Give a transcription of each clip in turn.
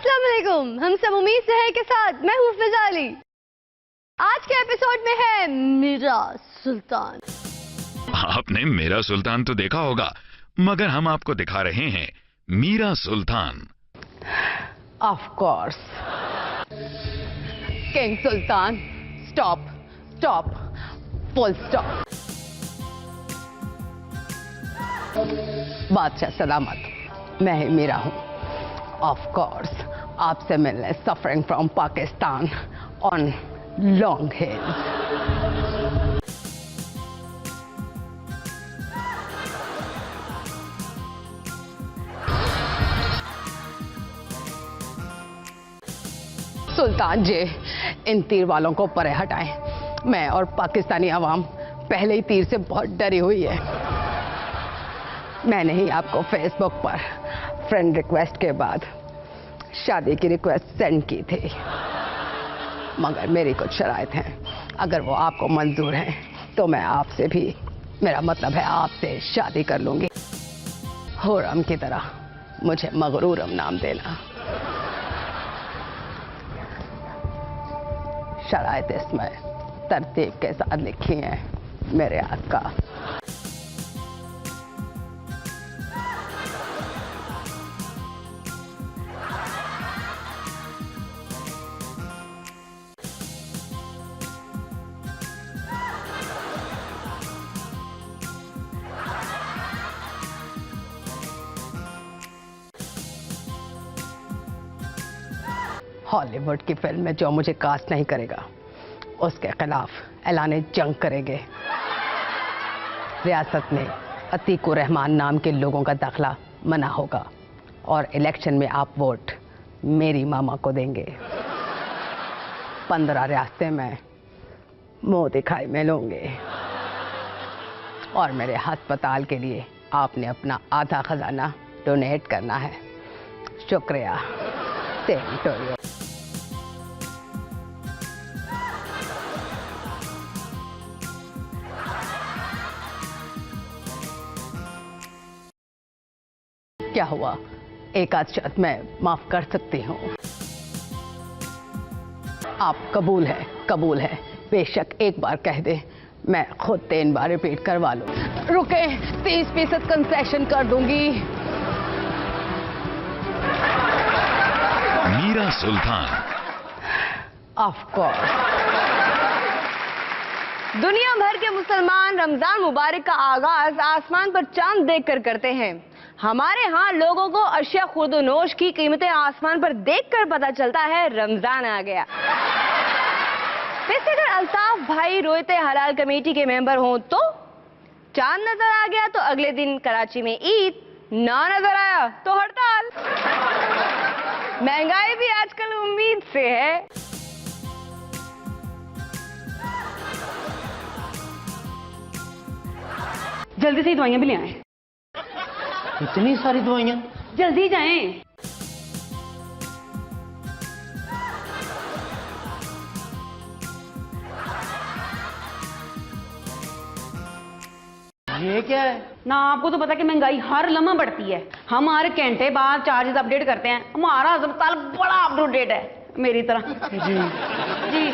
अस्सलाम वालेकुम। हम सब उम्मीद से है के साथ मैं हूँ फिजाली। आज के एपिसोड में है मीरा सुल्तान। आपने मेरा सुल्तान तो देखा होगा, मगर हम आपको दिखा रहे हैं Meera Sultan. Of course king Sultan. Stop stop full stop. बादशाह सलामत, मैं ही मीरा हूं। ऑफ कोर्स आपसे मिलने suffering from Pakistan on long hills. Sultan ji, इन तीर वालों को परे हटाएं। मैं और पाकिस्तानी आवाम पहले ही तीर से बहुत डरी हुई है। मैंने ही आपको फेसबुक पर फ्रेंड रिक्वेस्ट के बाद शादी की रिक्वेस्ट सेंड की थी, मगर मेरी कुछ शराइत हैं। अगर वो आपको मंजूर हैं तो मैं आपसे भी, मेरा मतलब है आपसे शादी कर लूंगी। हुर्रम की तरह मुझे मगरूरम नाम देना। शराइत इसमें तरतीब के साथ लिखी हैं मेरे आका। हॉलीवुड की फिल्म में जो मुझे कास्ट नहीं करेगा उसके खिलाफ ऐलान जंग करेंगे। रियासत में अतीकुर रहमान नाम के लोगों का दाखिला मना होगा और इलेक्शन में आप वोट मेरी मामा को देंगे। 15 रियासतें में मुंह दिखाई मिलूंगे और मेरे अस्पताल के लिए आपने अपना आधा खजाना डोनेट करना है। शुक्रिया। Same to you. क्या हुआ, एक आध शर्त मैं माफ कर सकती हूँ। आप कबूल है। बेशक एक बार कह दे, मैं खुद 3 बार रिपीट करवा लूँ। रुके, 30% कंसेशन कर दूंगी। मीरा सुल्तान। Of course. दुनिया भर के मुसलमान रमजान मुबारक का आगाज आसमान पर चांद देखकर करते हैं। हमारे यहाँ लोगों को अशिया खुर्दोनोश की कीमतें आसमान पर देखकर पता चलता है रमजान आ गया। वैसे अगर अल्ताफ भाई रोयते हलाल कमेटी के मेंबर हों तो चांद नजर आ गया तो अगले दिन कराची में ईद, ना नजर आया तो हड़ताल। महंगाई भी आजकल उम्मीद से है। जल्दी से ही दवाइयां भी ले आए। इतनी सारी दवाइयां? जल्दी जाएं। ये क्या है? ना आपको तो पता कि महंगाई हर लम्हा बढ़ती है। हम हर घंटे बाद चार्जेस अपडेट करते हैं। हमारा अस्पताल बड़ा अपडेट है मेरी तरह। जी जी।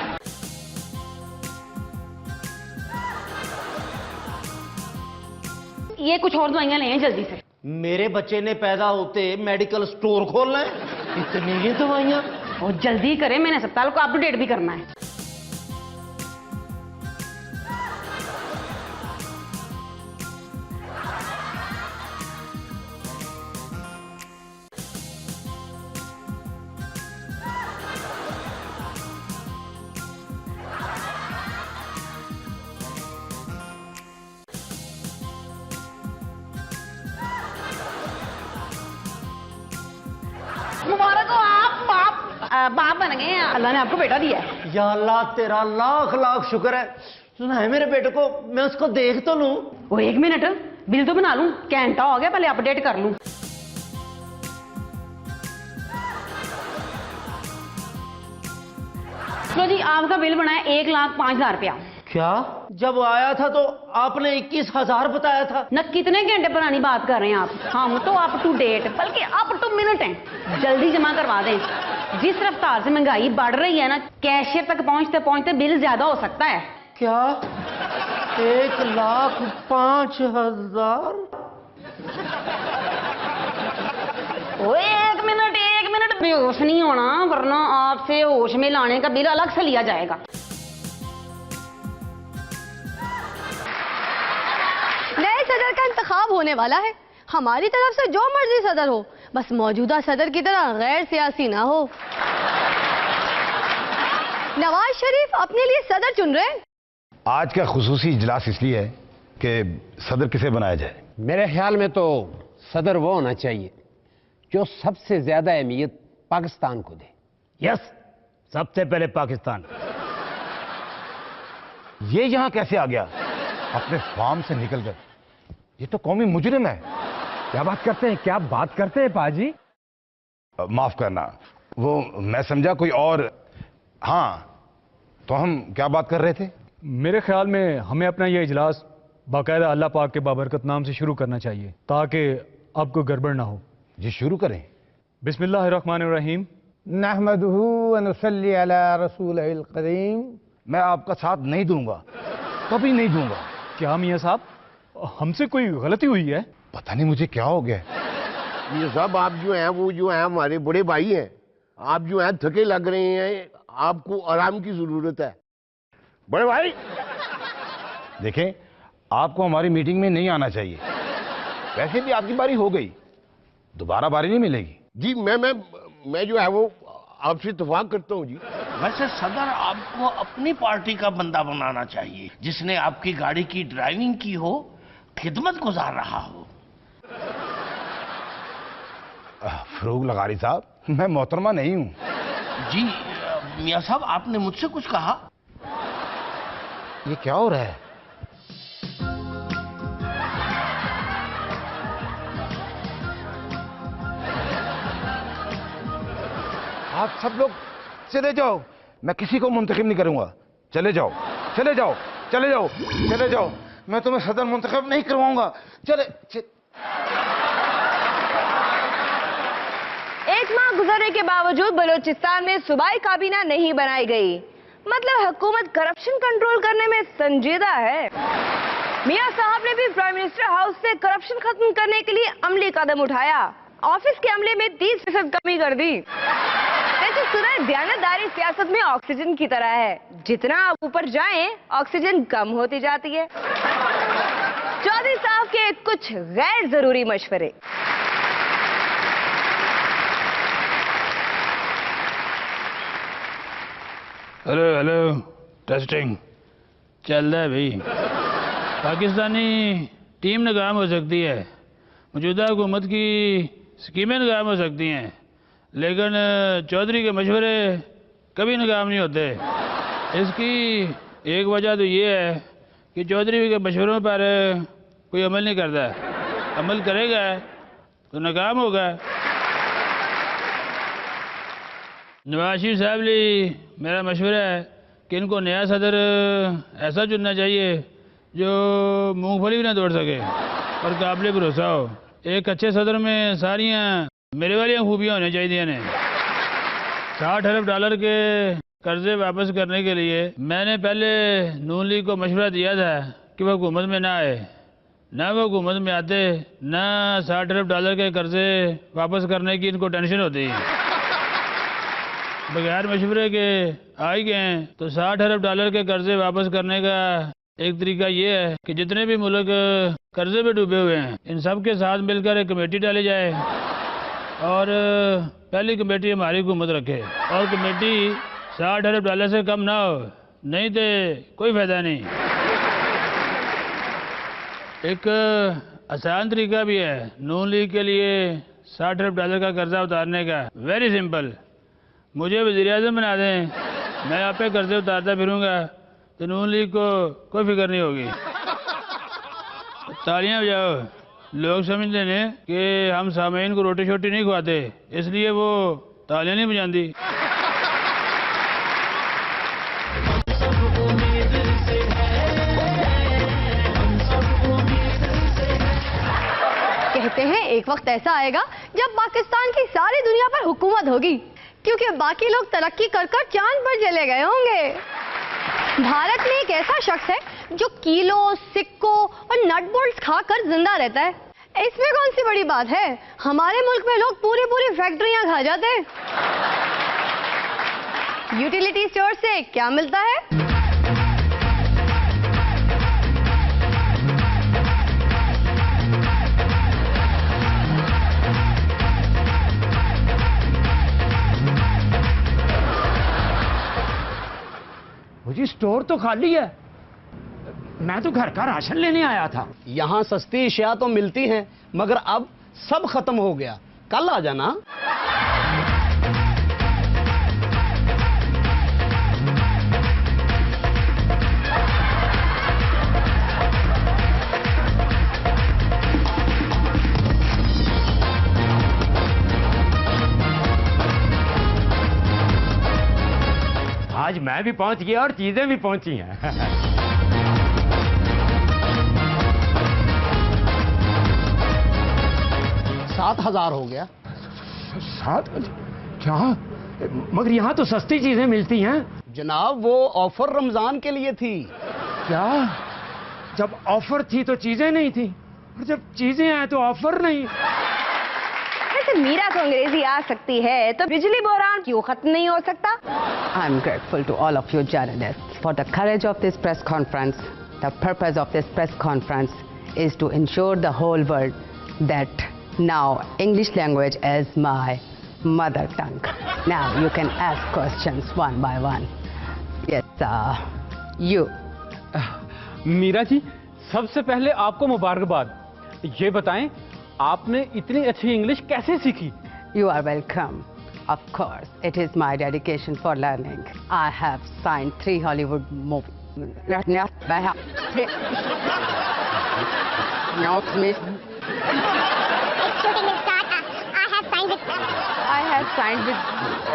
ये कुछ और दवाइयां ले आए जल्दी से। मेरे बच्चे ने पैदा होते मेडिकल स्टोर खोलना है, इतनी ही दवाइयां? और जल्दी करें, मैंने अस्पताल को अपडेट भी करना है। मुबारक हो, आप बाप बन गए हैं। अल्लाह ने आपको बेटा दिया है। या अल्लाह, तेरा लाख लाख शुक्र है। सुना है मेरे बेटे को, मैं उसको देख तो लूं। वो 1 मिनट बिल तो बना लूं, घंटा हो गया, पहले अपडेट कर लूं। लो जी, आपका बिल बना है 1,05,000 रुपया। क्या? जब आया था तो आपने 21,000 बताया था न। कितने घंटे पुरानी बात कर रहे हैं आप? हम तो अप टू डेट, बल्कि अप टू मिनट हैं। जल्दी जमा करवा दें। जिस रफ्तार से महंगाई बढ़ रही है ना, कैशियर तक पहुंचते पहुंचते बिल ज्यादा हो सकता है। क्या? 1,05,000? ओए एक मिनट बेहोश नहीं होना, वरना आपसे होश में लाने का बिल अलग से लिया जाएगा। नए सदर का इंतखाब होने वाला है। हमारी तरफ से जो मर्जी सदर हो, बस मौजूदा सदर की तरह गैर सियासी ना हो। नवाज शरीफ अपने लिए सदर चुन रहे हैं। आज का खुसूसी इजलास इसलिए है कि सदर किसे बनाया जाए। मेरे ख्याल में तो सदर वो होना चाहिए जो सबसे ज्यादा अहमियत पाकिस्तान को दे। यस, सबसे पहले पाकिस्तान। ये यहां कैसे आ गया अपने फार्म से निकलकर? ये तो कौमी मुजरिम है। क्या बात करते हैं, क्या बात करते हैं पाजी? माफ करना, वो मैं समझा कोई और। हाँ, तो हम क्या बात कर रहे थे? मेरे ख्याल में हमें अपना यह इजलास बाकायदा अल्लाह पाक के बाबरकत नाम से शुरू करना चाहिए ताकि आपको गड़बड़ ना हो। जी शुरू करें। बिस्मिल्लाहिर्रहमानिर्रहीम। नहमदुहु व नुसल्ली अला रसूलिल करीम। मैं आपका साथ नहीं दूंगा, कभी नहीं दूंगा। क्या मियाँ साहब, हमसे कोई गलती हुई है? पता नहीं मुझे क्या हो गया। ये सब आप जो हैं वो जो हैं हमारे बड़े भाई हैं। आप जो हैं थके लग रहे हैं, आपको आराम की जरूरत है बड़े भाई। देखें, आपको हमारी मीटिंग में नहीं आना चाहिए। वैसे भी आपकी बारी हो गई, दोबारा बारी नहीं मिलेगी। जी मैं जो है वो आपसे इत्तेफाक करता हूँ जी। वैसे सदर आपको अपनी पार्टी का बंदा बनाना चाहिए, जिसने आपकी गाड़ी की ड्राइविंग की हो, खिदमत गुजार रहा हो। फरूक लगारी साहब, मैं मोहतरमा नहीं हूं। जी मियाँ साहब, आपने मुझसे कुछ कहा? ये क्या हो रहा है? आप सब लोग चले जाओ, मैं किसी को मुंतखब नहीं करूंगा। चले जाओ, चले जाओ, चले जाओ, चले जाओ। मैं तुम्हें सदर मुंतखब नहीं करवाऊंगा। एक माह गुजरने के बावजूद बलूचिस्तान में सूबाई काबीना नहीं बनाई गई। मतलब हुकूमत करप्शन कंट्रोल करने में संजीदा है। मियां साहब ने भी प्राइम मिनिस्टर हाउस से करप्शन खत्म करने के लिए अमली कदम उठाया। ऑफिस के अमले में 30% कमी कर दी। वैसे सुना, दयानतदारी सियासत में ऑक्सीजन की तरह है, जितना आप ऊपर जाएं ऑक्सीजन कम होती जाती है। चौधरी साहब के कुछ गैर जरूरी मशवरे। हेलो हेलो, टेस्टिंग चल रहा है भाई। पाकिस्तानी टीम नाकाम हो सकती है, मौजूदा हुकूमत की स्कीमें नाकाम हो सकती हैं, लेकिन चौधरी के मशवरे कभी नाकाम नहीं होते। इसकी एक वजह तो ये है कि चौधरी के मशवरों पर कोई अमल नहीं करता। अमल करेगा तो नाकाम होगा। नवाज शरीफ साहब ली मेरा मशवरा है कि इनको नया सदर ऐसा चुनना चाहिए जो मूंगफली भी ना तोड़ सके और काबिल भरोसा हो। एक अच्छे सदर में सारियां मेरे वाली खूबियाँ होनी चाहिए ने। 60 अरब डॉलर के कर्जे वापस करने के लिए मैंने पहले नून लीग को मशवरा दिया था कि वह हुकूमत में ना आए। ना वो हुकूमत में आते, ना 60 अरब डॉलर के कर्जे वापस करने की इनको टेंशन होती। बगैर मशवरे के आ ही गए हैं तो 60 अरब डॉलर के कर्जे वापस करने का एक तरीका ये है कि जितने भी मुल्क कर्जे में डूबे हुए हैं, इन सब के साथ मिलकर एक कमेटी डाली जाए और पहली कमेटी हमारी हुकूमत रखे और कमेटी 60 अरब डॉलर से कम ना हो, नहीं तो कोई फायदा नहीं। एक आसान तरीका भी है नून लीग के लिए 60 अरब डॉलर का कर्जा उतारने का। वेरी सिंपल, मुझे वज़ीर-ए-आज़म बना दें, मैं आप पे कर्जे उतारता फिरूंगा तो नून लीग को कोई फिक्र नहीं होगी। तालियां बजाओ। लोग समझते हैं कि हम सामीन को रोटी शोटी नहीं खवाते, इसलिए वो तालियां नहीं बजाती। हैं एक वक्त ऐसा आएगा जब पाकिस्तान की सारी दुनिया पर हुकूमत होगी, क्योंकि बाकी लोग तरक्की कर कर चांद पर चले गए होंगे। भारत में एक ऐसा शख्स है जो कीलो, सिक्कों और नट बोल्ट्स खाकर जिंदा रहता है। इसमें कौन सी बड़ी बात है? हमारे मुल्क में लोग पूरी पूरी फैक्ट्रियां खा जाते हैं। यूटिलिटी स्टोर से क्या मिलता है? जी स्टोर तो खाली है, मैं तो घर का राशन लेने आया था। यहाँ सस्ती अशिया तो मिलती हैं, मगर अब सब खत्म हो गया। कल आ जाना। आज मैं भी पहुंच गया और चीजें भी पहुंची हैं। 7,000 हो गया। 7,000? क्या? मगर यहाँ तो सस्ती चीजें मिलती हैं। जनाब वो ऑफर रमजान के लिए थी। क्या? जब ऑफर थी तो चीजें नहीं थी, और जब चीजें आए तो ऑफर नहीं। वैसे मीरा को अंग्रेजी आ सकती है, तो बिजली बहरान क्यों खत्म नहीं हो सकता? I'm grateful to all of you journalists for the courage of this press conference. The purpose of this press conference is to ensure the whole world that now English language is my mother tongue. Now you can ask questions one by one. Yes, you. Meera ji, सबसे पहले आपको मुबारकबाद। ये बताएं, आपने इतनी अच्छी English कैसे सीखी? You are welcome. Of course, it is my dedication for learning. I have signed 3 Hollywood movies. Not me.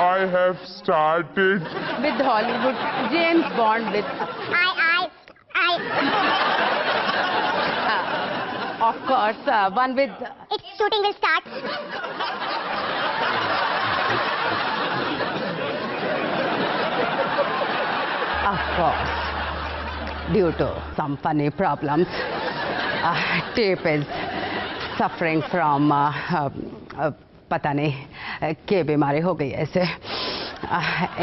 I have started with Hollywood. James Bond with. Of course, one with. Its shooting will start. Of course, due to some funny problems, tape is suffering from पता नहीं क्या बीमारी हो गई ऐसे,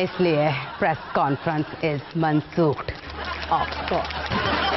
इसलिए press conference is मनसूख्ड। Of course.